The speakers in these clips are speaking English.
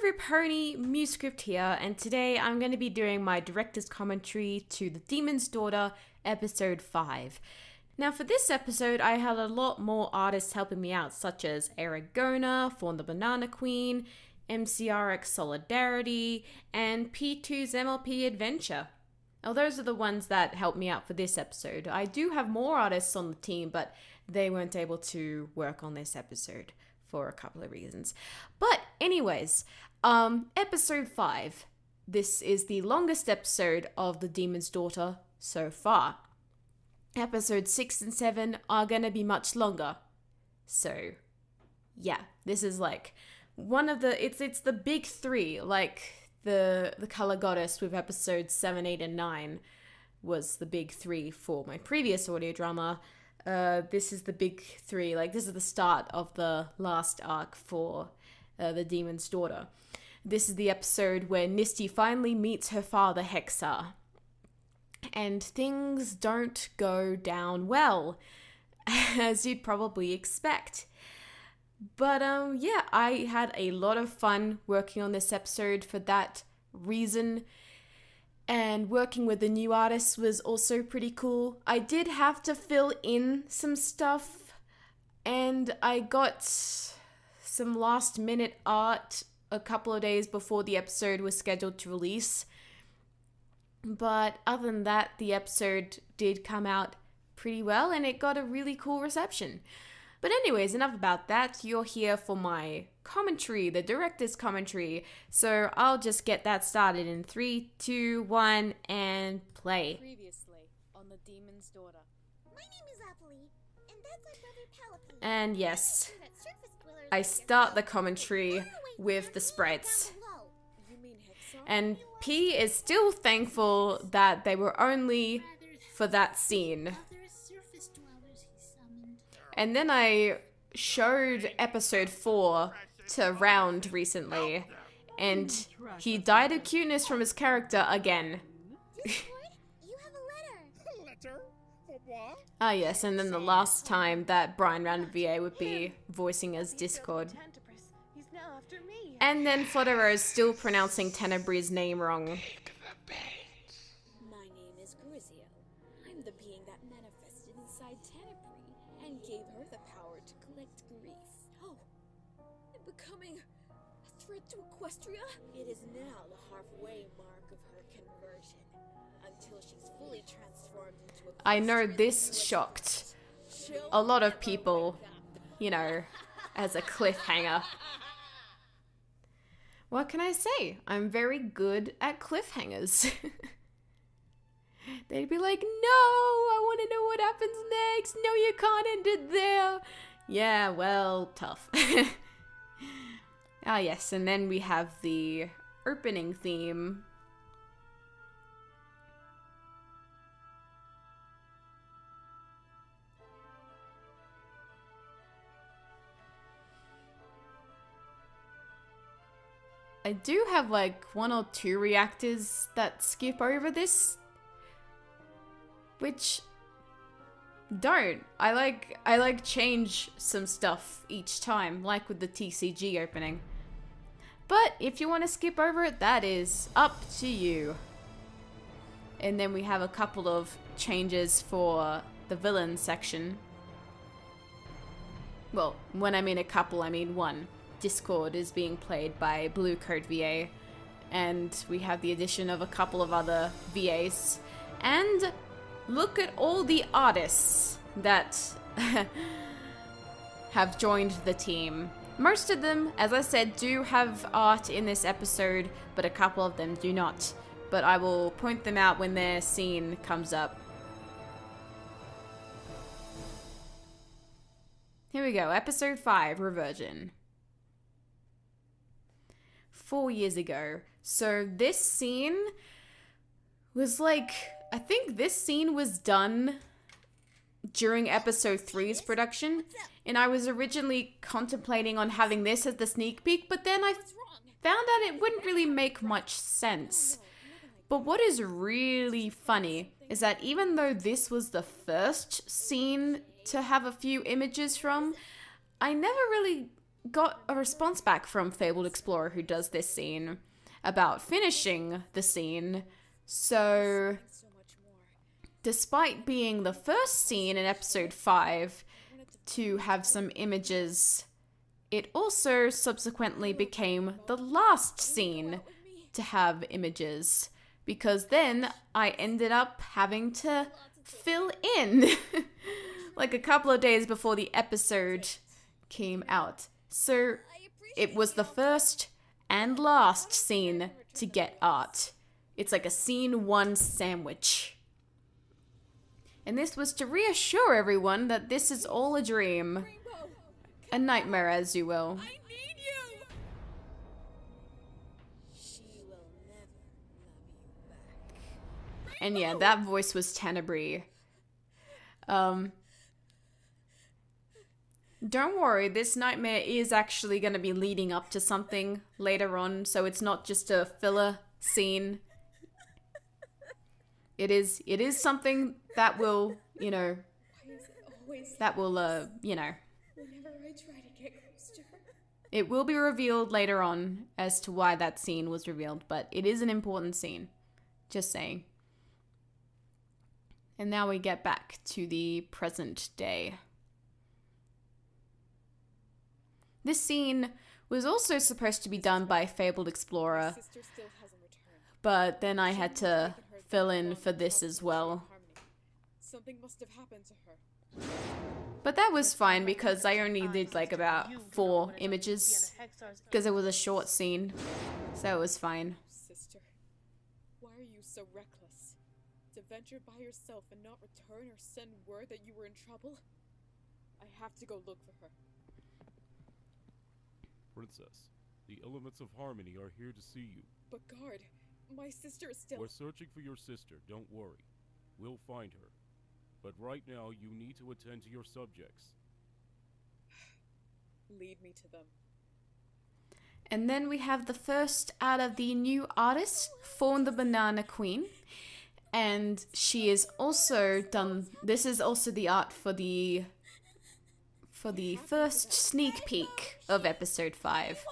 Angry Pony Musescript here, and today I'm going to be doing my director's commentary to The Demon's Daughter, episode 5. Now for this episode, I had a lot more artists helping me out, such as Aragona, Fawn the Banana Queen, MCRX Solidarity, and P2's MLP Adventure. Now those are the ones that helped me out for this episode. I do have more artists on the team, but they weren't able to work on this episode for a couple of reasons. But anyways, episode 5. This is the longest episode of The Demon's Daughter so far. Episodes 6 and 7 are gonna be much longer. So, yeah, this is like one of the, it's the big three, like the Color Goddess with episodes 7, 8, and 9 was the big three for my previous audio drama. This is the big three, like this is the start of the last arc for The Demon's Daughter. This is the episode where Misty finally meets her father, Hexar. And things don't go down well, as you'd probably expect. But yeah, I had a lot of fun working on this episode for that reason. And working with the new artists was also pretty cool. I did have to fill in some stuff, and I got some last minute art a couple of days before the episode was scheduled to release. But other than that, the episode did come out pretty well, and it got a really cool reception. But anyways, enough about that. You're here for my commentary, the director's commentary. So I'll just get that started in 3, 2, 1, and play. Previously on The Demon's Daughter. My name is Apolly, and that's my brother Palapy. And yes, I start the commentary with the sprites. You mean Hexar? And P is still thankful that they were only for that scene. And then I showed episode 4 to Round recently, and he died of cuteness from his character again. You have a letter. Letter? For what? Ah yes, and then the last time that Brian Round VA would be voicing as Discord. He's now after me. And then Flutterer is still pronouncing Tenebris's name wrong. My name is Grizio. I'm the being that manifested inside Tenebris and gave her the power to collect grief. Oh, I'm becoming a threat to Equestria? It is now the halfway mark of her conversion. Until she's fully transformed into a I know this shocked a lot of people, you know, as a cliffhanger. What can I say? I'm very good at cliffhangers. They'd be like, no, I want to know what happens next. No, you can't end it there. Yeah, well, tough. Ah, yes, and then we have the opening theme. I do have like 1 or 2 reactors that skip over this, which don't. I like change some stuff each time, like with the TCG opening. But if you want to skip over it, that is up to you. And then we have a couple of changes for the villain section. Well, when I mean a couple, I mean one. Discord is being played by Blue Code VA, and we have the addition of a couple of other VAs. And look at all the artists that have joined the team. Most of them, as I said, do have art in this episode, but a couple of them do not. But I will point them out when their scene comes up. Here we go, episode 5, Reversion. 4 years ago. So this scene was like, I think this scene was done during episode 3's production, and I was originally contemplating on having this as the sneak peek, but then I found out it wouldn't really make much sense. But what is really funny is that even though this was the first scene to have a few images from, I never really got a response back from Fabled Explorer who does this scene about finishing the scene. So, So much more. despite being the first scene in episode 5 to have some images, it also subsequently became the last scene to have images, because then I ended up having to fill in like a couple of days before the episode came out. So it was the first and last scene to get art. It's like a scene 1 sandwich. And this was to reassure everyone that this is all a dream. A nightmare, as you will. I need you! She will never love you back. And yeah, that voice was Tenebrae. Don't worry, this nightmare is actually going to be leading up to something later on, so it's not just a filler scene. It is something that will, you know, Why is it always that will, you know, whenever I try to get close to her? it will be revealed later on as to why that scene was revealed, but it is an important scene. Just saying. And now we get back to the present day. This scene was also supposed to be done by Fabled Explorer, Sister still hasn't returned. but then I had to fill in for this as well. Something must have happened to her. But that was fine because I only did like about 4 images because it was a short scene, so it was fine. Sister, why are you so reckless? To venture by yourself and not return or send word that you were in trouble? I have to go look for her. Princess, the elements of harmony are here to see you. But guard, my sister is still... We're searching for your sister, don't worry. We'll find her. But right now, you need to attend to your subjects. Lead me to them. And then we have the first out of the new artists, Fawn the Banana Queen. And she is also done, this is also the art for the first sneak peek of episode 5.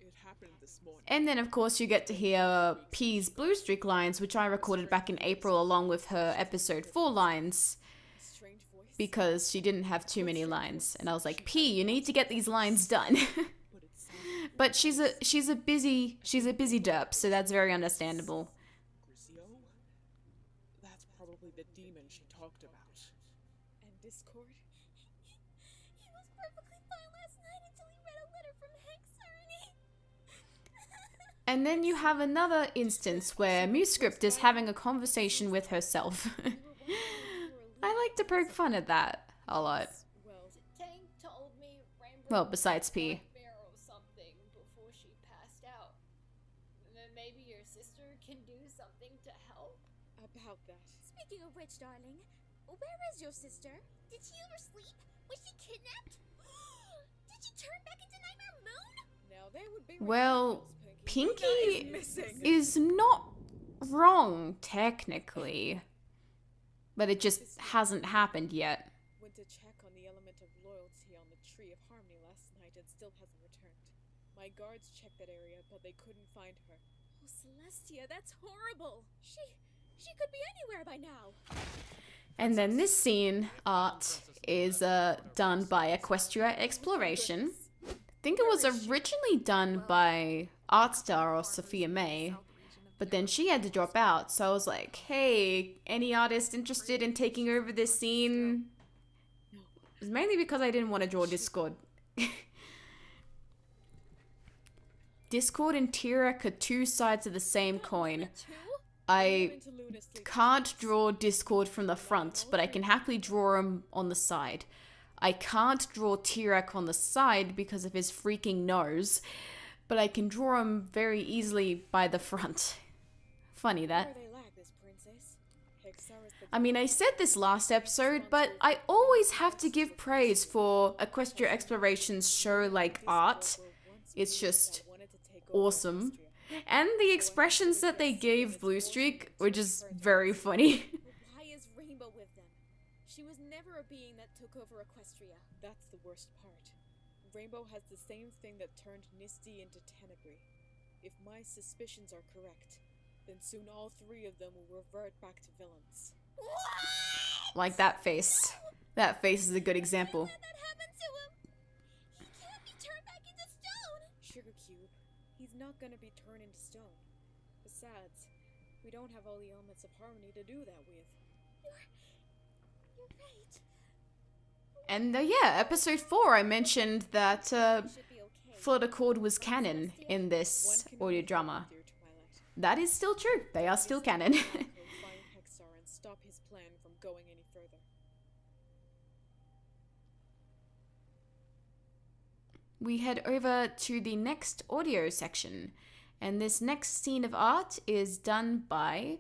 It happened this morning. And then of course you get to hear P's Blue Streak lines, which I recorded back in April along with her episode 4 lines, Strange voice. because she didn't have too many lines. And I was like, P, you need to get these lines done. But it sounds... But she's a busy derp, so that's very understandable. Grisio? That's probably the demon she talked about. And Discord? He was perfectly fine last night until he read a letter from Hexar and he... And then you have another instance where Musescript is having a conversation with herself. I like to poke fun at that a lot. Well, Tank told me Rainbow Well, besides P. Barrow something before she passed out. Then maybe your sister can do something to help? about that. Speaking of which, darling, where is your sister? Did she oversleep? Was she kidnapped? Did she turn back into Nightmare Moon? Now they would be Well, ridiculous, Pinky missing. is not wrong, technically. But it just hasn't happened yet. Went to check on the element of loyalty on the Tree of Harmony last night and still hasn't returned. My guards checked that area, but they couldn't find her. Oh, Celestia, that's horrible. She could be anywhere by now. And then this scene, art, is done by Equestria Exploration. I think it was originally done by Artstar or Sophia May, but then she had to drop out, so I was like, hey, any artist interested in taking over this scene? It was mainly because I didn't want to draw Discord. Discord and Tyrek are 2 sides of the same coin. I Into Luna sleep. can't draw Discord from the front, but I can happily draw him on the side. I can't draw Tyrek on the side because of his freaking nose, but I can draw him very easily by the front. Funny that. Where they lack this princess. Hexar is the I mean, I said this last episode, but I always have to give praise for Equestria Exploration's show like art. It's just wanted to take over awesome. Equestria. And the expressions that they gave Blue Streak were just very funny. But why is Rainbow with them? She was never a being that took over Equestria. That's the worst part. Rainbow has the same thing that turned Nisty into Tenebrae. If my suspicions are correct, then soon all three of them will revert back to villains. Like that face. That face is a good example. Let that happen to him. He can't be turned back into stone. Sugar Cube, he's not gonna be turned into stone. Besides, we don't have all the elements of harmony to do that with. You're right. And yeah, episode 4, I mentioned that Should be okay. Flood Accord was canon in this audio drama. Dear Twilight. That is still true. They are still canon. Find Hexar and stop his plan from going any further. We head over to the next audio section. And this next scene of art is done by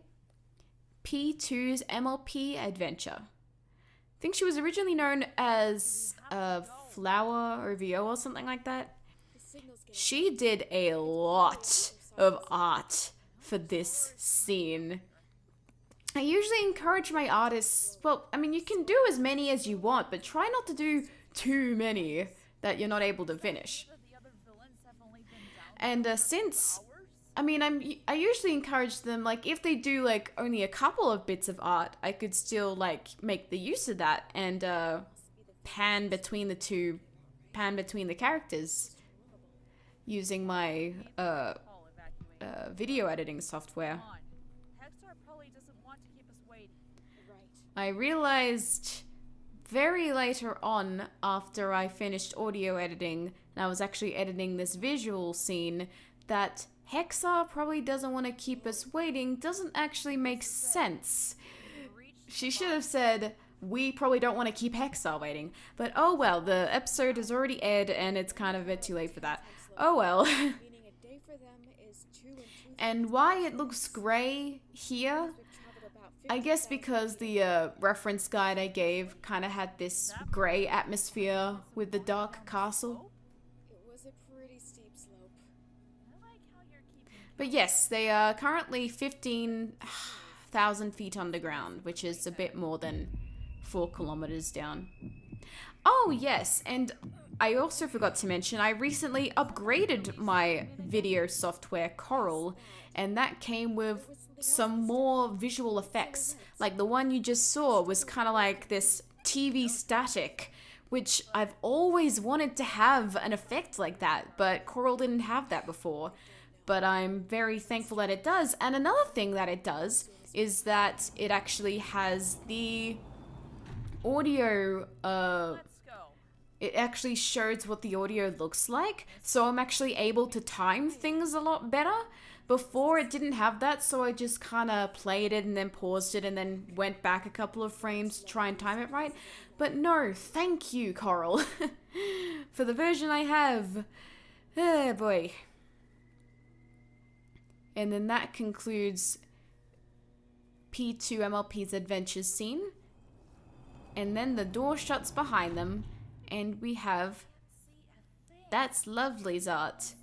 P2's MLP Adventure. I think she was originally known as Flower OVO or something like that. The signal's getting She did a lot of art for this scene. I usually encourage my artists, well, I mean, you can do as many as you want, but try not to do too many that you're not able to finish. And since, I mean, I usually encourage them, like, if they do, like, only a couple of bits of art, I could still, like, make the use of that and pan between the characters using my video editing software. Hexar probably doesn't want to keep us waiting. right. I realized very later on, after I finished audio editing, and I was actually editing this visual scene, that Hexar probably doesn't want to keep us waiting doesn't actually make sense. She should have said, we probably don't want to keep Hexar waiting. But oh well, the episode has already aired and it's kind of a bit too late for that. Oh well. Meaning a day for them is 2 and 2. And why it looks grey here? We've traveled about I guess 50,000 because the reference guide I gave kind of had this grey atmosphere with the dark castle. It was a pretty steep slope. I like how you're keeping. But yes, they are currently 15,000 feet underground, which is a bit more than 4 kilometers down. Oh yes, and I also forgot to mention, I recently upgraded my video software, Coral, and that came with some more visual effects. Like the one you just saw was kind of like this TV static, which I've always wanted to have an effect like that, but Coral didn't have that before. But I'm very thankful that it does. And another thing that it does is that it actually has the audio, Let's go. it actually shows what the audio looks like. So I'm actually able to time things a lot better. Before it didn't have that, so I just kind of played it and then paused it and then went back a couple of frames to try and time it right. But no, thank you, Coral, for the version I have. Oh boy. And then that concludes P2 MLP's adventures scene. And then the door shuts behind them, and we have That's Lovely's art.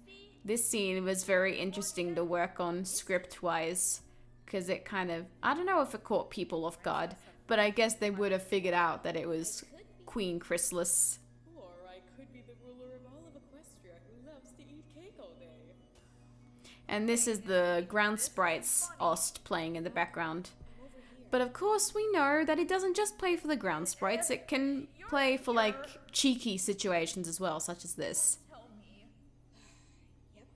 This scene was very interesting to work on script-wise, because it kind of, I don't know if it caught people off guard, but I guess they would have figured out that it was Queen Chrysalis. Or I could be the ruler of all of Equestria who loves to eat cake all day. And this is the ground sprites Ost playing in the background. But of course we know that it doesn't just play for the ground sprites, it can play for like cheeky situations as well, such as this. Tell me. Yep.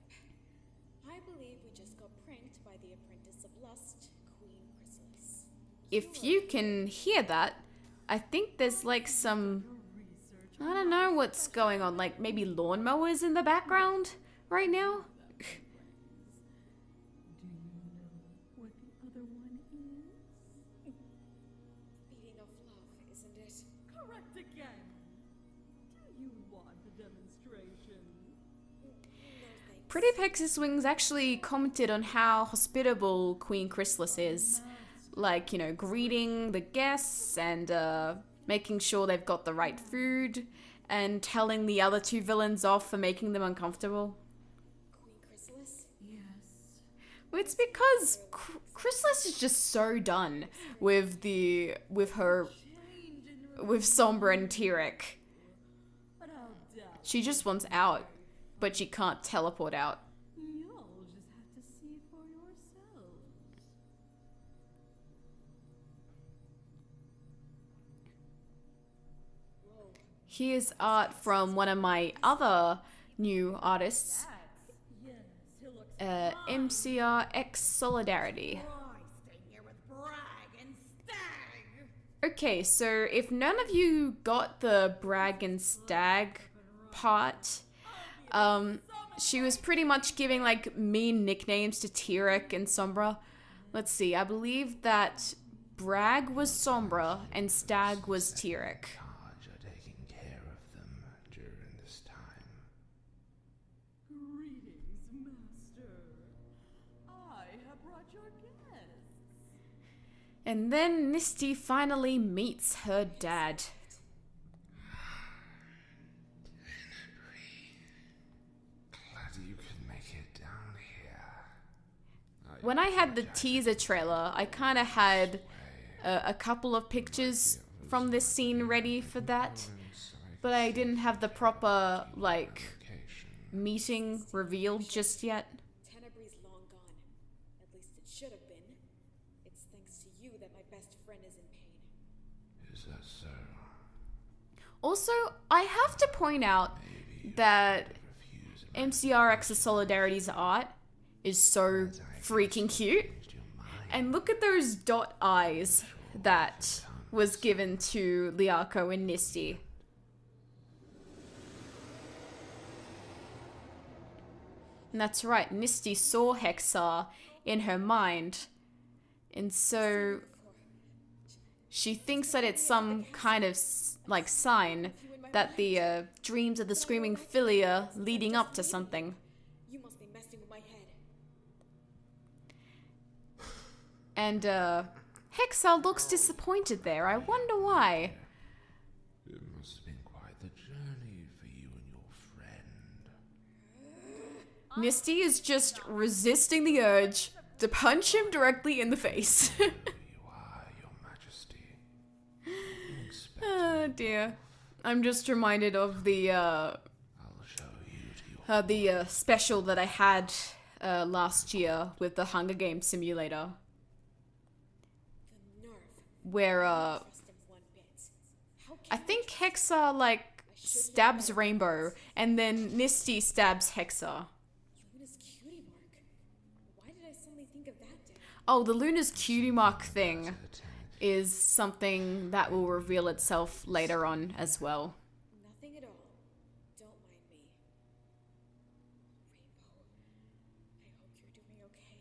I believe we just got pranked by the Apprentice of Lust, Queen Chrysalis. If you can hear that, I think there's like some, I don't know what's going on, like maybe lawnmowers in the background right now? Feeding off love, isn't it? Correct again. Do you want a demonstration? No thanks. Pretty Pexis Wings actually commented on how hospitable Queen Chrysalis is. Like, you know, greeting the guests and making sure they've got the right food and telling the other two villains off for making them uncomfortable. Queen Chrysalis? Yes. Well, it's because Chrysalis is just so done with Sombra and Tyrek. But I'll doubt. She just wants out, but she can't teleport out. You'll just have to see for yourselves. Here's art from one of my other new artists, Yes, he looks MCR X Solidarity. stay here with Bragg and Stag. Okay, so if none of you got the brag and stag part, she was pretty much giving like mean nicknames to Tyrek and Sombra. Let's see, I believe that Bragg was Sombra and Stag was Tyrek. Are taking care of them during this time. Greetings, Master. I have brought your guests. And then Misty finally meets her dad. Glad you could make it down here. When I had the teaser trailer, I kind of had a couple of pictures from this scene ready for that, but I didn't have the proper, like, meeting revealed just yet. Tenebre's long gone. At least it should have been. It's thanks to you that my best friend is in pain. Is that so? Also, I have to point out that MCRX's Solidarity's art is so freaking cute. And look at those dot eyes that was given to Liako and Nisty. And that's right, Nisty saw Hexar in her mind. And so she thinks that it's some kind of like sign that the dreams of the screaming filly are leading up to something. You must be messing with my head. And Hexar looks disappointed there. I wonder why. It must have been quite the journey for you and your friend. Misty is just resisting the urge to punch him directly in the face. You are, Your Majesty. Oh dear. I'm just reminded of the I'll show you to your special that I had last year with the Hunger Games simulator, The nerve. where Trust him one bit. How I can think Hexar like stabs Rainbow and then Misty stabs Hexar. Luna's cutie mark. Why did I suddenly think of that day? Oh, the Luna's cutie mark thing is something that will reveal itself later on as well. Nothing at all. Don't mind me. Rainbow, I hope you're doing okay.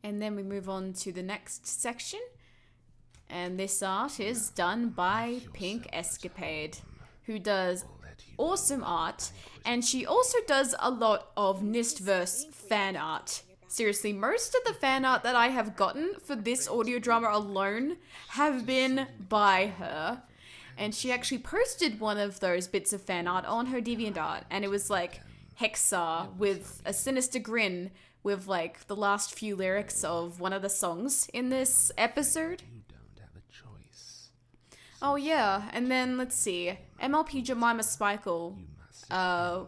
And then we move on to the next section. And this art is done by Pink Escapade, who does awesome art. And she also does a lot of Nistverse fan art. Seriously, most of the fan art that I have gotten for this audio drama alone have been by her. And she actually posted one of those bits of fan art on her DeviantArt. And it was like Hexar with a sinister grin with like the last few lyrics of one of the songs in this episode. You don't have a choice. Oh yeah, and then let's see, MLP Jemima Spikel You must I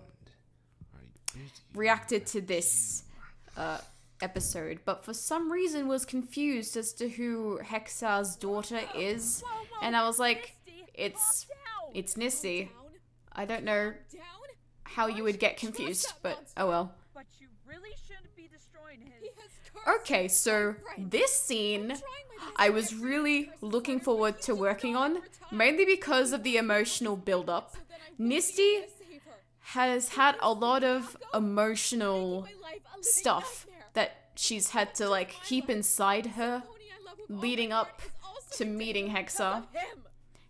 reacted to this episode, but for some reason was confused as to who Hexar's daughter is, and I was like, it's Nisty. Down? I don't know Down? how you would get confused, but oh well. But you really shouldn't be destroying his. He has cursed Okay, so this scene I was really looking forward to working on, mainly because of the emotional build-up. Nisty has had a lot of emotional stuff that she's had to like keep inside her leading up to meeting Hexar.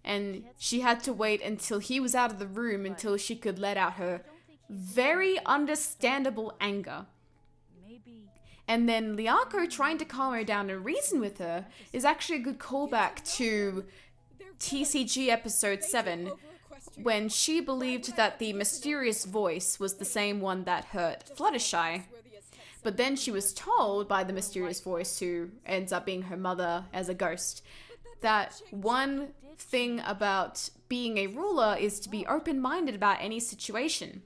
And she had to wait until he was out of the room until she could let out her very understandable anger. Maybe. And then Liako trying to calm her down and reason with her is actually a good callback to TCG episode 7, when she believed that the mysterious voice was the same one that hurt Fluttershy. But then she was told by the mysterious voice, who ends up being her mother as a ghost, that one thing about being a ruler is to be open-minded about any situation.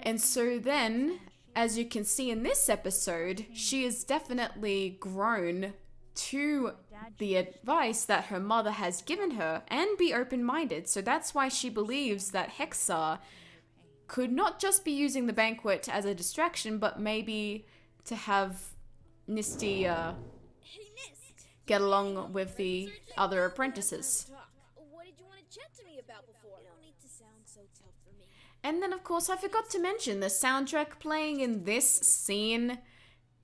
And so then, as you can see in this episode, she has definitely grown to the advice that her mother has given her and be open-minded. So that's why she believes that Hexar could not just be using the banquet as a distraction, but maybe to have Nisty get along with the other apprentices. What did you want to chat to me about before? You don't need to sound so tough for me. And then, of course, I forgot to mention the soundtrack playing in this scene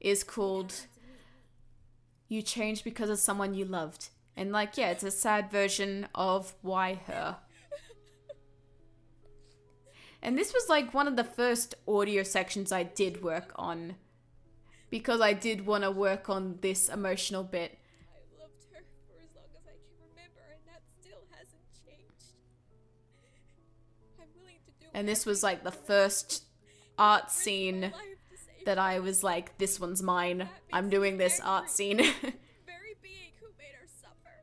is called You Changed Because of Someone You Loved. And like, yeah, it's a sad version of Why Her. And this was like one of the first audio sections I did work on, because I did want to work on this emotional bit. I loved her for as long as I can remember, and that still hasn't changed. I'm willing to do And this was like the first art scene that I was like, this one's mine. I'm doing this art scene. very being who made her suffer.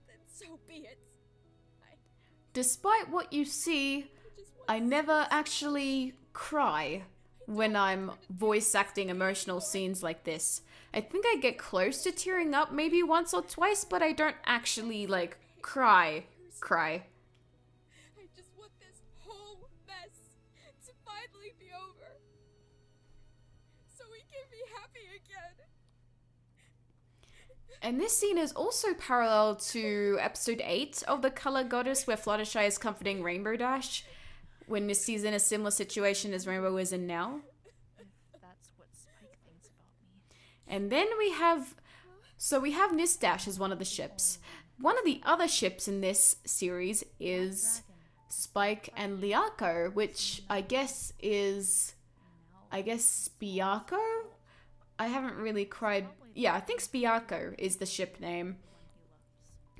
Then so be it. Despite what you see, I never actually cry when I'm voice acting emotional scenes like this. I think I get close to tearing up maybe once or twice, but I don't actually like cry. I just want this whole mess to finally be over, so we can be happy again. And this scene is also parallel to episode 8 of The Color Goddess, where Fluttershy is comforting Rainbow Dash when Nisty's in a similar situation as Rainbow is in now. If that's what Spike thinks about me. And then we have Nis Dash as one of the ships. One of the other ships in this series is Spike and Liako, which I guess is, Spiako? I haven't really cried. Yeah, I think Spiako is the ship name.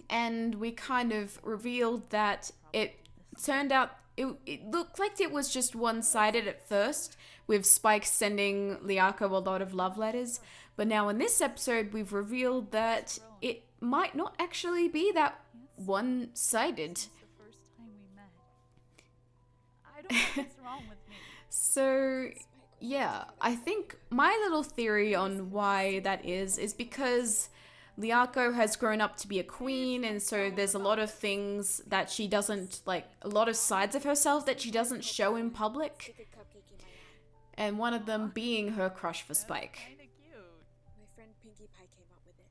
And we kind of revealed that it turned out it looked like it was just one-sided at first, with Spike sending Liako a lot of love letters. But now in this episode, we've revealed that it might not actually be that one-sided. It's the first time we met. I don't know what's wrong with me. So, yeah, I think my little theory on why that is because Liako has grown up to be a queen, and so there's a lot of things that she doesn't, like, a lot of sides of herself that she doesn't show in public. And one of them being her crush for Spike. Kinda cute. My friend Pinkie Pie came up with it.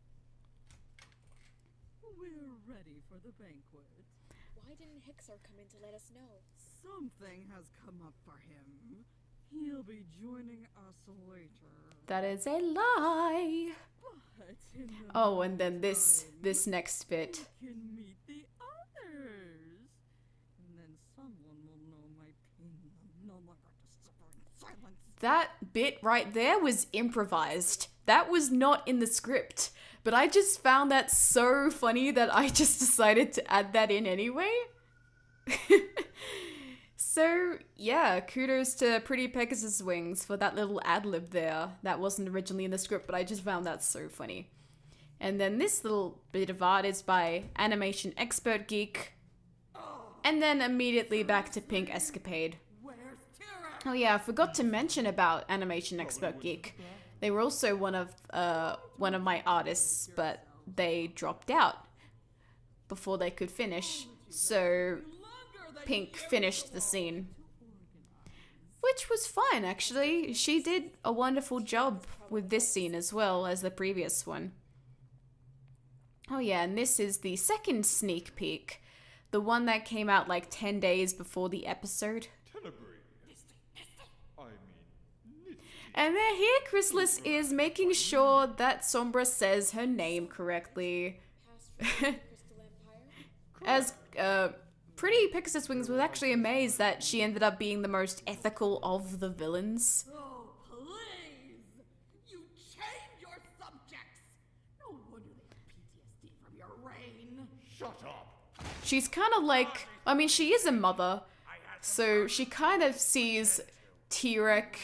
We're ready for the banquet. Why didn't Hexar come in to let us know? Something has come up for him. He'll be joining us later. That is a lie. But in the Oh, and then this meantime, next bit. we can meet the others. And then someone will know my pain and no longer to suffer in silence. That bit right there was improvised. That was not in the script. But I just found that so funny that I just decided to add that in anyway. So, yeah, kudos to Pretty Pegasus Wings for that little ad-lib there. That wasn't originally in the script, but I just found that so funny. And then this little bit of art is by Animation Expert Geek. And then immediately back to Pink Escapade. Where's Tira? Oh yeah, I forgot to mention about Animation Expert Geek. They were also one of my artists, but they dropped out before they could finish. So Pink finished the scene, which was fine actually. She did a wonderful job with this scene as well as the previous one. Oh yeah, and this is the second sneak peek, the one that came out like 10 days before the episode. And then here Chrysalis is making sure that Sombra says her name correctly. As Pretty Pegasus Wings was actually amazed that she ended up being the most ethical of the villains. Oh, please! You chained your subjects! No wonder they have PTSD from your reign. Shut up! She's kind of like, I mean, she is a mother, so she kind of sees T-Rex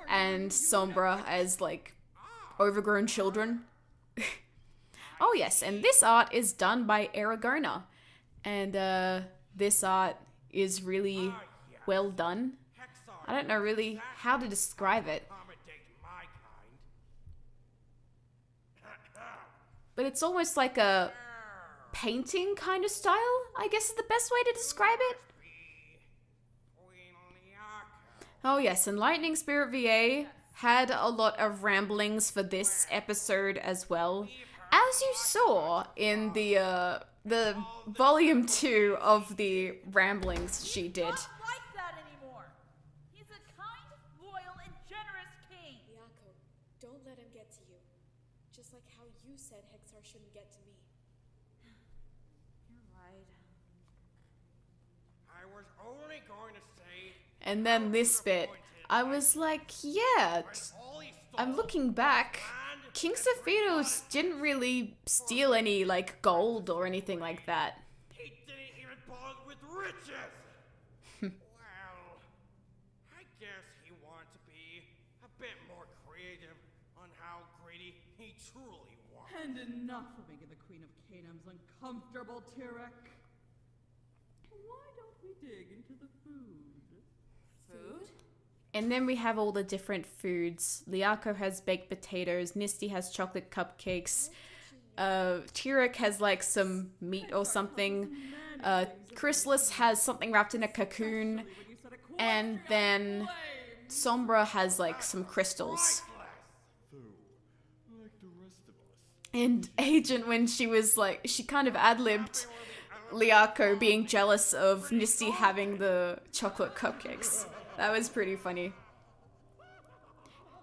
and Sombra as like overgrown children. Oh yes, and this art is done by Aragona. And this art is really well done. I don't know really how to describe it. But it's almost like a painting kind of style, I guess is the best way to describe it. Oh yes, and Lightning Spirit VA had a lot of ramblings for this episode as well. As you saw in the volume 2 of the ramblings she did. Not like that anymore. He's a kind, loyal, and generous king. Yako, don't let him get to you. Just like how you said Hexar shouldn't get to me. You're right. I was only going to say. And then this bit, I was like, yeah, I'm looking back. King Sophitos didn't really steal any, like, gold or anything like that. He didn't even bother with riches. Well, I guess he wanted to be a bit more creative on how greedy he truly was. And enough of making the Queen of Canums uncomfortable, Tyrek. Why don't we dig into the food? Food? And then we have all the different foods. Liako has baked potatoes, Nisty has chocolate cupcakes, Tyrek has like some meat or something, Chrysalis has something wrapped in a cocoon, and then Sombra has like some crystals. And Agent, when she was like, she kind of ad-libbed Liako being jealous of Nisty having the chocolate cupcakes. That was pretty funny.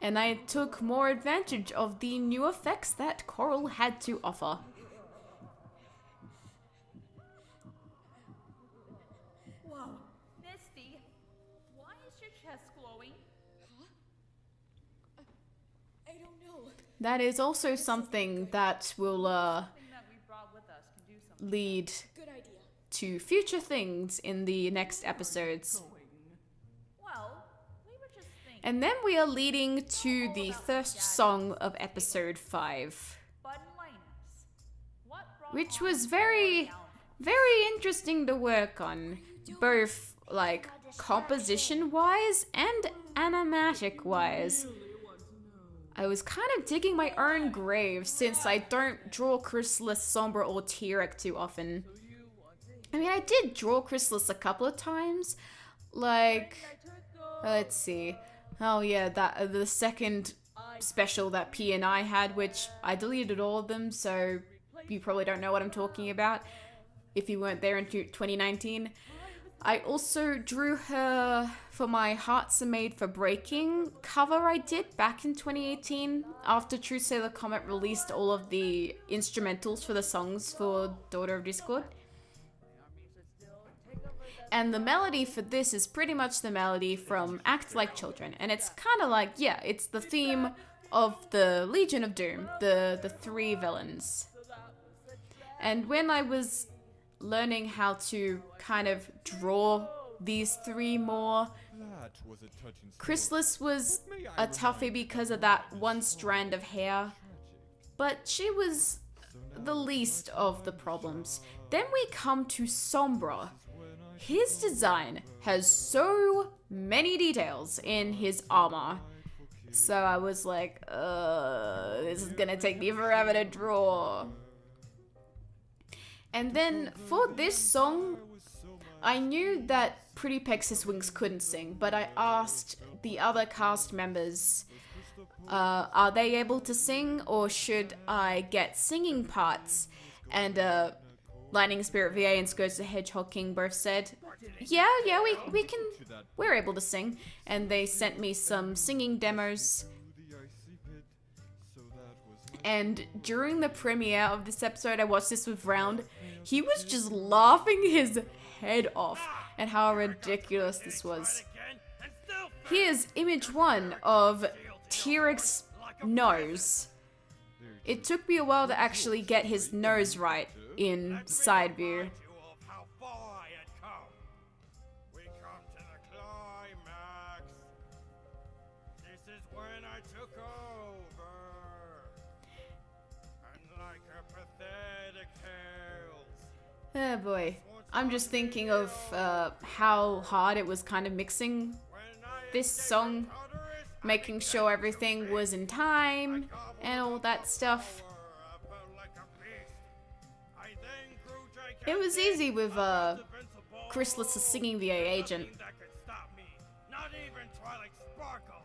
And I took more advantage of the new effects that Coral had to offer. Whoa. Misty, why is your chest glowing? Huh? I don't know. That is also something that will Something that we brought with us can do something. lead Good idea. to future things in the next episodes. Well, we were just thinking. And then we are leading to the first song of episode 5, Bud and Linus, what brought which on was the very, down? very interesting to work on, both like composition wise and animatic wise. I was kind of digging my own grave since I don't draw Chrysalis, Sombra, or Tyrek too often. I mean, I did draw Chrysalis a couple of times, like, let's see. Oh yeah, that the second special that P and I had, which I deleted all of them, so you probably don't know what I'm talking about if you weren't there in 2019. I also drew her for my Hearts Are Made for Breaking cover I did back in 2018 after True Sailor Comet released all of the instrumentals for the songs for Daughter of Discord. And the melody for this is pretty much the melody from Act Like Children. And it's kind of like, yeah, it's the theme of the Legion of Doom, the 3 villains. And when I was learning how to kind of draw these 3 more, Chrysalis was a toughie because of that one strand of hair, but she was the least of the problems. Then we come to Sombra. His design has so many details in his armor. So I was like, this is gonna take me forever to draw. And then for this song, I knew that Pretty Pex's Wings couldn't sing, but I asked the other cast members, are they able to sing, or should I get singing parts? And Lightning Spirit VA and Skirts the Hedgehog King both said, yeah, we're able to sing. And they sent me some singing demos. And during the premiere of this episode, I watched this with Round. He was just laughing his head off at how ridiculous this was. Here's image 1 of Tyrek's nose. It took me a while to actually get his nose right in side view. Oh boy. I'm just thinking of how hard it was kind of mixing this song, making sure everything was in time and all that stuff. It was easy with Chrysalis singing the agent. Not even Twilight Sparkle.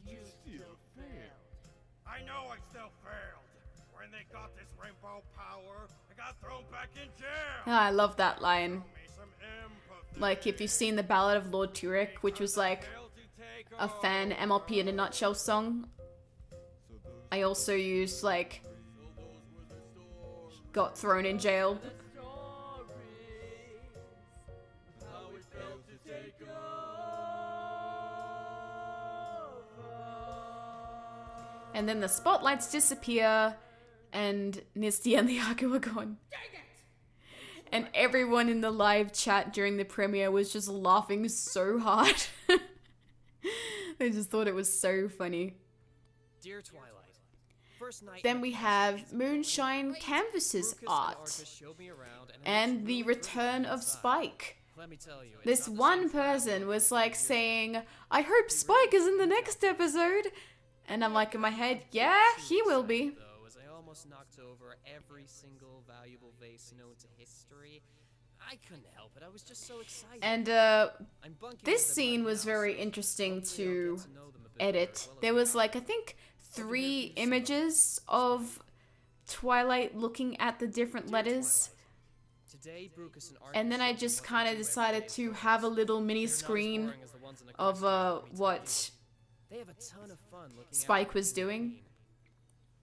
You still failed. I know I still failed. When they got this rainbow power, I got thrown back in jail. I love that line. Me some empathy. Like, if you've seen The Ballad of Lord Turek, which was like a fan MLP in a nutshell song, I also used like got thrown in jail. And then the spotlights disappear, and Nisty and the Aku are gone. And everyone in the live chat during the premiere was just laughing so hard. They just thought it was so funny. Dear Twilight, first night Then we have Moonshine Canvas's art and the return of Spike. Let me tell you, This one person was like saying, I hope Spike is in the next episode. And I'm like in my head, yeah, he will be. though, as I almost knocked over every single valuable vase known to history. I couldn't help it. I was just so excited. And I'm bunking this with them scene right was now, very so interesting hopefully I'll to get know them a bit edit. better, as well as There was I like, I think, 3 images of Twilight looking at the different Dear letters. Twilight, today, Brucus and Arthur And then I showed me just what kind they of do decided every to day. have a little mini They're not as screen boring as the ones in the of Quest, let me tell what you. They have a ton of fun looking Spike after was the doing. queen.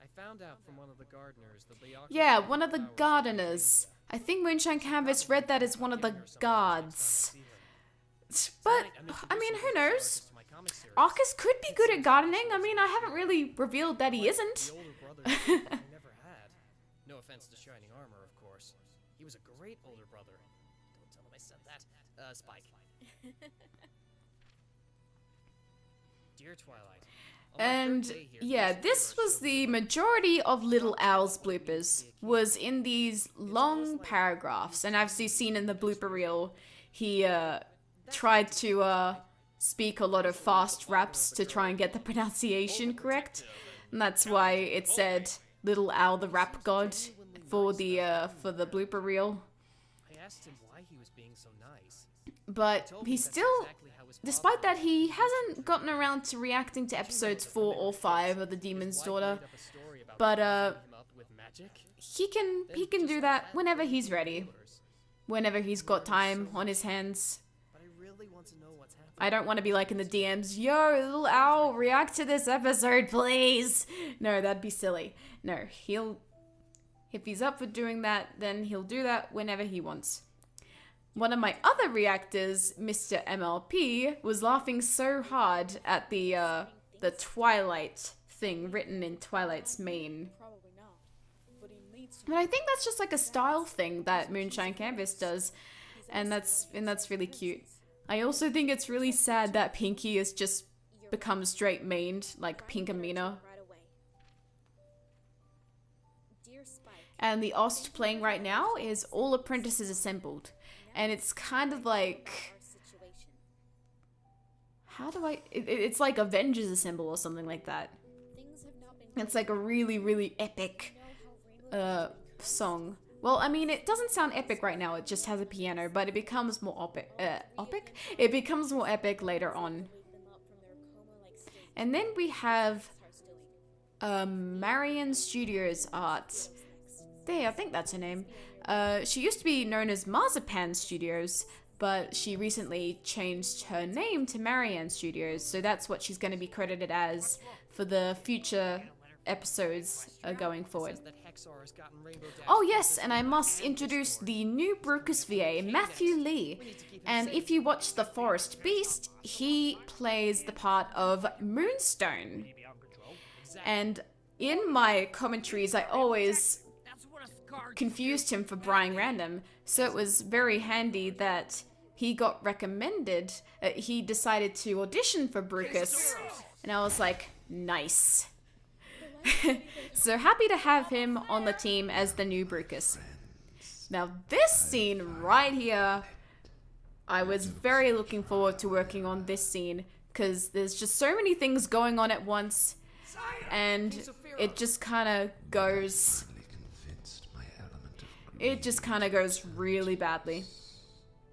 I found out from one of the gardeners that they Yeah, occupied one of the flowers gardeners. I think Moonshine Canvas read that as one of the guards. But, I mean, who knows? Arcus could be good at gardening. I mean, I haven't really revealed that he isn't. The older brother I never had. No offense to Shining Armor, of course. He was a great older brother. Don't tell him I said that. Spike. Dear Twilight. on my And third day here, yeah, Mr. this Hero was showed the me majority of Little Owl's bloopers, was in these long paragraphs. And as you've seen in the blooper reel, he tried to speak a lot of fast raps to try and get the pronunciation correct. And that's why it said Little Owl the Rap God for the blooper reel. I asked him why he was being so nice. But he still, despite that, he hasn't gotten around to reacting to episodes 4 or 5 of The Demon's Daughter. But he can do that whenever he's ready, whenever he's got time on his hands. But I really want to know what's happening. I don't want to be like in the DMs, yo, Little Owl, react to this episode, please. No, that'd be silly. No, if he's up for doing that, then he'll do that whenever he wants. One of my other reactors, Mr. MLP, was laughing so hard at the Twilight thing written in Twilight's mane. Probably not. But he needs to. But I think that's just like a style thing that Moonshine Canvas does, and that's really cute. I also think it's really sad that Pinky has just become straight maned, like Pink Amina. Right away. Dear Spike, And the OST playing right now is All Apprentices Assembled. And it's kind of like, our situation. how do I, it's like Avengers Assemble or something like that. Things have not been. It's like a really, really epic You know how Rainbow song. Well, I mean, it doesn't sound epic right now, it just has a piano, but it becomes more epic? It becomes more epic later on. wake them up from their coma-like state. And then we have Heart's doing. Marion Studios art. I think that's her name. She used to be known as Marzipan Studios, but she recently changed her name to Marianne Studios, so that's what she's going to be credited as for the future episodes going forward. Says that Hexar has gotten Rainbow Dash Oh from yes, this and I world must and introduce this the new Brucus VA, Matthew Lee. And if you watch The Forest Beast, he plays the part of Moonstone. And in my commentaries, I always confused him for Brian Random, so it was very handy that he got recommended. He decided to audition for Brucus, and I was like, nice. So happy to have him on the team as the new Brucus. Now this scene right here, I was very looking forward to working on this scene because there's just so many things going on at once and it just kind of goes... It just kind of goes really badly.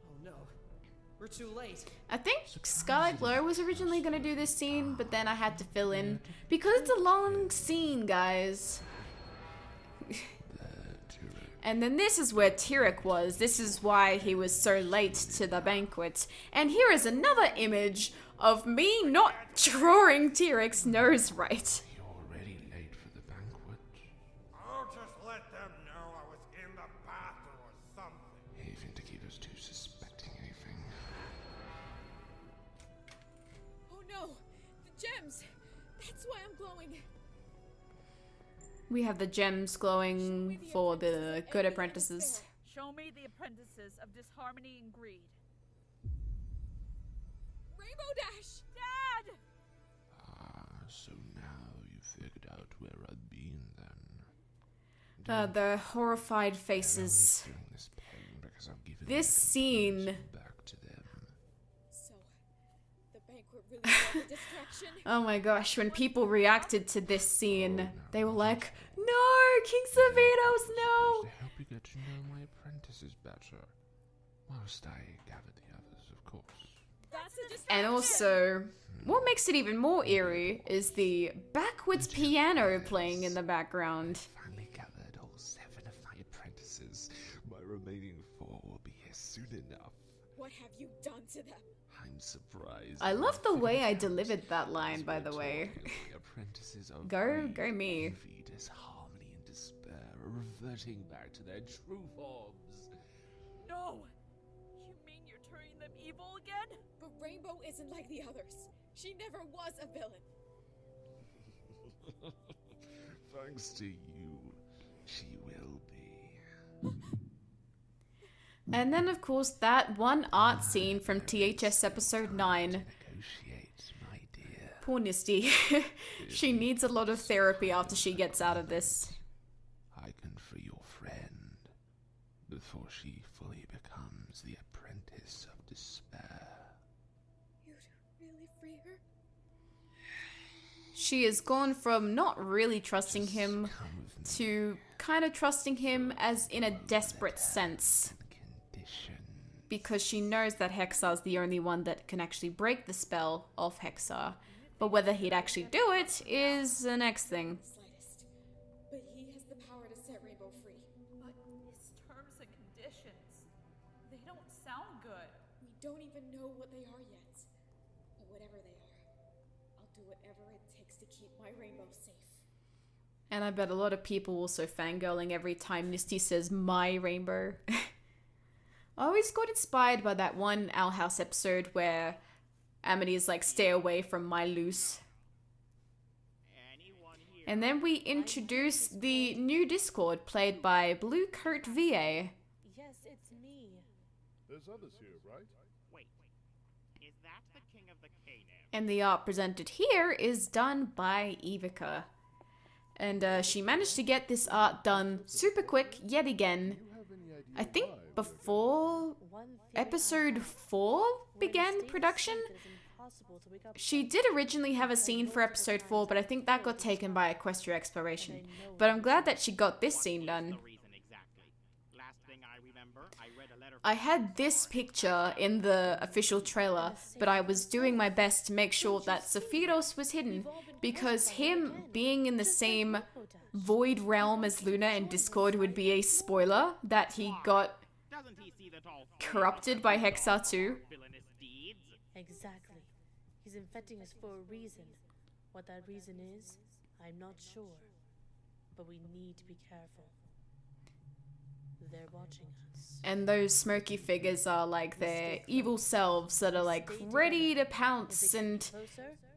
Oh no, we're too late. I think Scarlet Glow was originally going to do this scene, but then I had to fill in because it's a long scene, guys. And then this is where Tyrek was. This is why he was so late to the banquet. And here is another image of me not drawing Tyrek's nose right. You're already late for the banquet. I'll just let them know I was in the bathroom or something. Even to keep us two suspecting anything. Oh no! The gems! That's why I'm glowing! We have the gems glowing for the good apprentices. Show me the apprentices of disharmony and greed. Rainbow Dash! Dad! So now you figured out where I've been then. The horrified faces. This scene... Back to them. So, the banquet really was a distraction? Oh my gosh, when people reacted to this scene, they were like, no, King Servatos, no! To help you get to know my apprentices better. Whilst I gather the others, of course. That's a distraction! And also, what makes it even more eerie is the backwards piano playing in the background. Finally gathered all 7 of my apprentices. My remaining 4 will be here soon enough. What have you done to them? I'm surprised. I love the way I delivered that line, by the way. Apprentices of Go greed, me. envy, disharmony, and despair are reverting back to their true forms. No! You mean you're turning them evil again? But Rainbow isn't like the others. She never was a villain. Thanks to you, she will be. And then, of course, that one art scene from THS episode 9. Negotiate, my dear. Poor Nisty. She needs a lot of therapy after she gets out of this. I can free your friend before she fully becomes the apprentice of despair. You'd really free her? She has gone from not really trusting him to kind of trusting him as in a desperate sense. Because she knows that Hexar's the only one that can actually break the spell of Hexar. But whether he'd actually do it is the next thing. Slightest. But he has the power to set Rainbow free. But his terms and conditions, they don't sound good. We don't even know what they are yet. But whatever they are, I'll do whatever it takes to keep my Rainbow safe. And I bet a lot of people also fangirling every time Misty says my rainbow. I always got inspired by that one Owl House episode where Amity's like, stay away from my loose. And then we introduce the new Discord played by Blue Coat VA. Yes, it's me. There's others here, right? Wait, is that the king of the Canaan? And the art presented here is done by Evica. And she managed to get this art done super quick yet again. I think before episode 4 began production. She did originally have a scene for episode 4, but I think that got taken by Equestria Exploration. But I'm glad that she got this scene done. I had this picture in the official trailer, but I was doing my best to make sure that Sephiros was hidden, because him being in the same void realm as Luna in Discord would be a spoiler that he got corrupted by Hexar too. Exactly. He's infecting us for a reason. What that reason is, I'm not sure. But we need to be careful. They're watching us. And those smoky figures are like their evil selves that are like ready to pounce and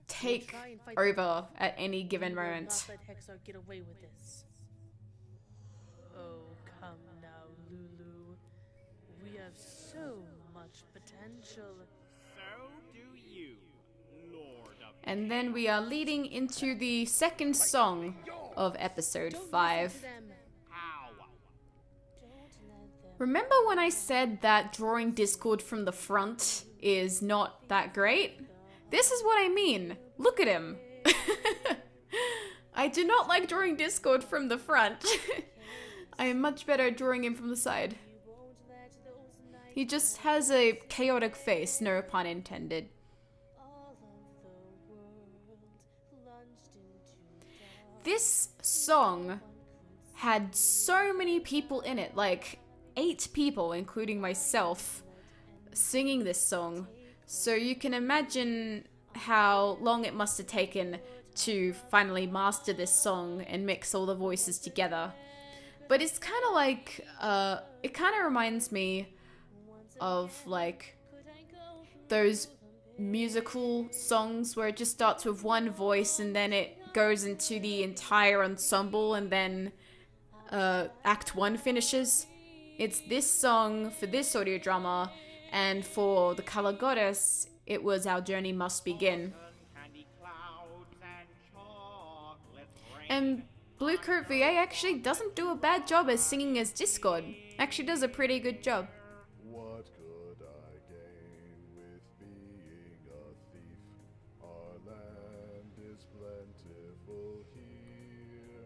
take over at any given moment. Not let Hexar get away with this. Oh, come now, Lulu. We have so much potential. So do you, Lord of... And then we are leading into the second song of episode 5. How? Remember when I said that drawing Discord from the front is not that great? This is what I mean. Look at him. I do not like drawing Discord from the front. I am much better at drawing him from the side. He just has a chaotic face, no pun intended. This song had so many people in it, like 8 people, including myself, singing this song. So you can imagine how long it must have taken to finally master this song and mix all the voices together. But it's kind of like, it kind of reminds me of like those musical songs where it just starts with one voice and then it goes into the entire ensemble and then Act 1 finishes. It's this song for this audio drama, and for the Color Goddess, it was Our Journey Must Begin. And Bluecoat VA actually doesn't do a bad job as singing as Discord. Actually does a pretty good job. What could I gain with being a thief? Our land is plentiful here.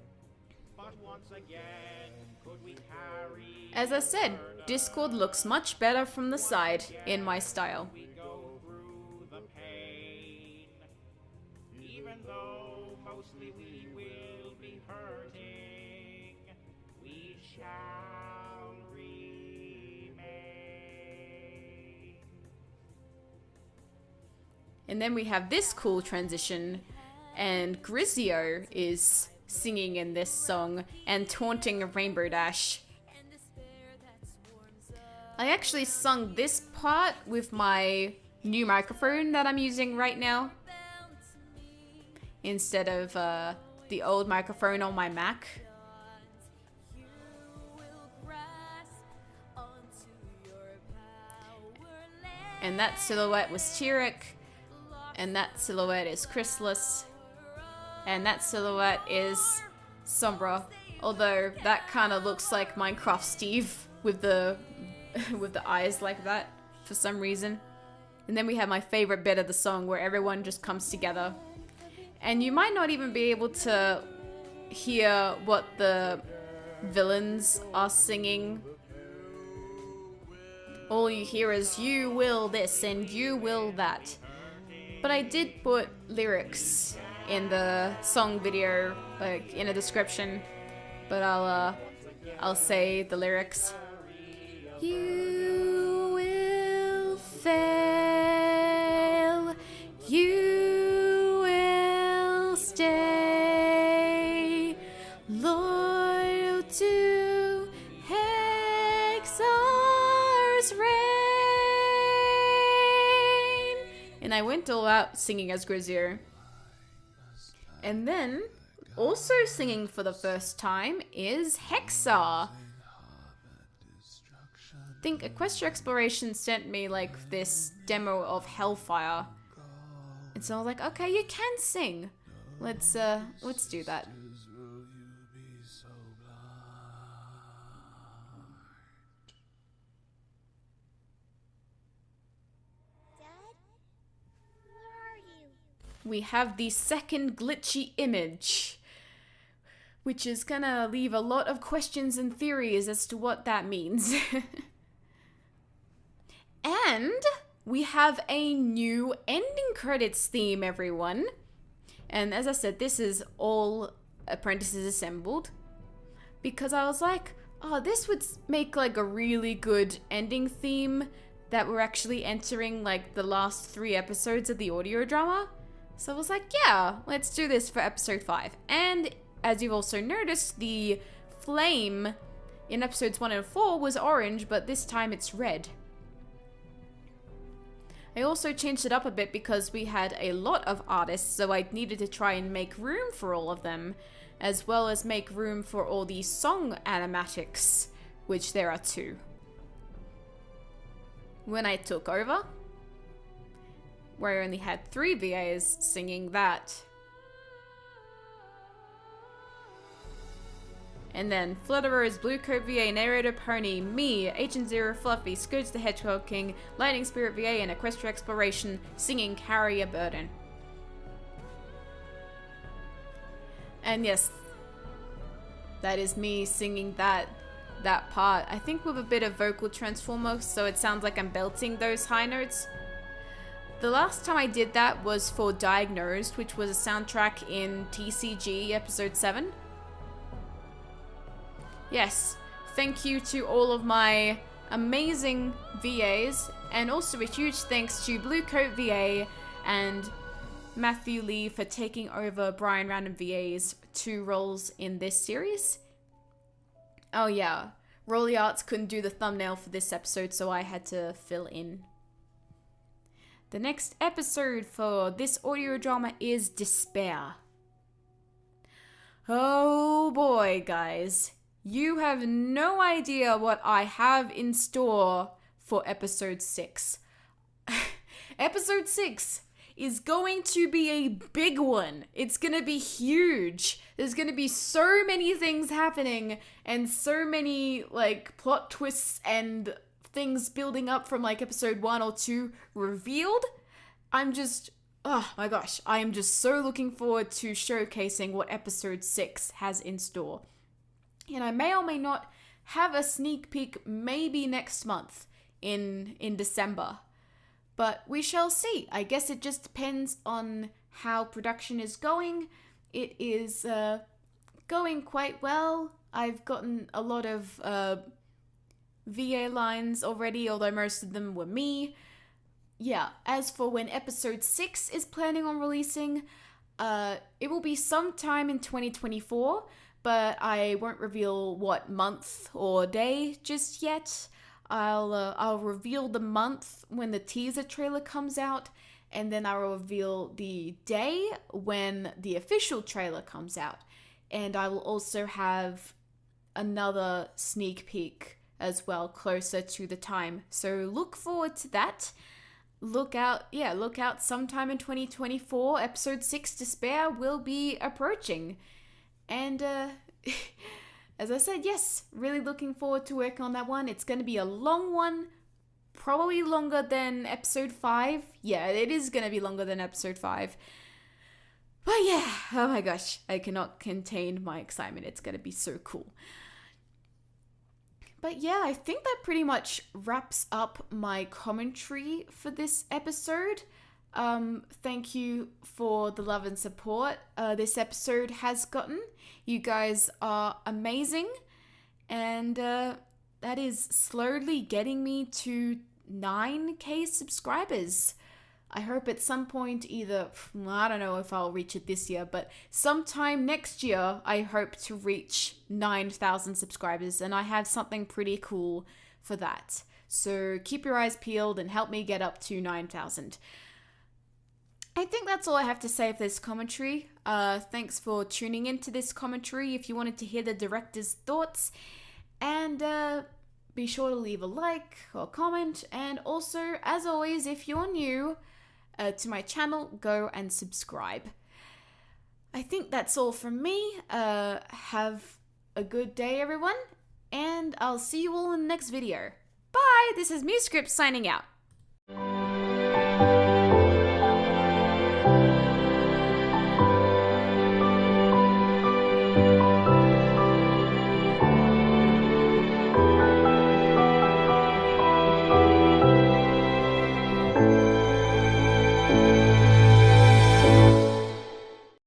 But once again, could we carry... As I said, Discord looks much better from the side, in my style. We go through the pain. Even though mostly we will be hurting, we shall remain. And then we have this cool transition, and Grizio is singing in this song and taunting a Rainbow Dash. I actually sung this part with my new microphone that I'm using right now, instead of the old microphone on my Mac. And that silhouette was Tyrek, and that silhouette is Chrysalis, and that silhouette is Sombra, although that kind of looks like Minecraft Steve with the with the eyes like that for some reason. And then we have my favorite bit of the song where everyone just comes together. And you might not even be able to hear what the villains are singing. All you hear is you will this and you will that. But I did put lyrics in the song video, like in a description. But I'll say the lyrics. You will fail. You will stay loyal to Hexar's reign. And I went all out singing as Grizio. And then, also singing for the first time is Hexar. I think Equestria Exploration sent me like this demo of Hellfire. And so I was like, okay, you can sing. Let's do that. Dad? Where are you? We have the second glitchy image, which is gonna leave a lot of questions and theories as to what that means. And we have a new ending credits theme, everyone. And as I said, this is all Apprentices Assembled, because I was like, oh, this would make like a really good ending theme that we're actually entering like the last 3 episodes of the audio drama. So I was like, yeah, let's do this for episode 5. And as you've also noticed, the flame in episodes 1 and 4 was orange, but this time it's red. I also changed it up a bit because we had a lot of artists, so I needed to try and make room for all of them, as well as make room for all the song animatics, which there are 2. When I took over, where I only had 3 VAs singing that, And then Flutterers, Blue Coat VA, Narrator Pony, me, Agent Zero Fluffy, Scourge the Hedgehog King, Lightning Spirit VA, and Equestria Exploration singing Carry a Burden. And yes, that is me singing that part. I think with a bit of vocal transformer, so it sounds like I'm belting those high notes. The last time I did that was for Diagnosed, which was a soundtrack in TCG episode 7. Yes, thank you to all of my amazing VAs, and also a huge thanks to Blue Coat VA and Matthew Lee for taking over Brian Random VA's 2 roles in this series. Oh yeah, Rolly Arts couldn't do the thumbnail for this episode, so I had to fill in. The next episode for this audio drama is Despair. Oh boy, guys. You have no idea what I have in store for episode 6. Episode 6 is going to be a big one. It's going to be huge. There's going to be so many things happening and so many like plot twists and things building up from like episode 1 or 2 revealed. Oh my gosh, I am just so looking forward to showcasing what episode 6 has in store. And I may or may not have a sneak peek maybe next month in December. But we shall see. I guess it just depends on how production is going. It is going quite well. I've gotten a lot of VA lines already, although most of them were me. Yeah, as for when episode 6 is planning on releasing, it will be sometime in 2024, but I won't reveal what month or day just yet. I'll reveal the month when the teaser trailer comes out, and then I'll reveal the day when the official trailer comes out. And I will also have another sneak peek as well closer to the time. So look forward to that. Look out sometime in 2024, episode 6 Despair will be approaching. And as I said, yes, really looking forward to working on that one. It's going to be a long one, probably longer than episode 5. Yeah, it is going to be longer than episode 5. But yeah, oh my gosh, I cannot contain my excitement. It's going to be so cool. But yeah, I think that pretty much wraps up my commentary for this episode. Thank you for the love and support this episode has gotten. You guys are amazing, and that is slowly getting me to 9k subscribers. I hope at some point I don't know if I'll reach it this year, but sometime next year I hope to reach 9,000 subscribers, and I have something pretty cool for that. So keep your eyes peeled and help me get up to 9,000. I think that's all I have to say for this commentary. Thanks for tuning into this commentary. If you wanted to hear the director's thoughts, and be sure to leave a like or comment. And also, as always, if you're new to my channel, go and subscribe. I think that's all from me. Have a good day, everyone, and I'll see you all in the next video. Bye! This is MuseScript signing out.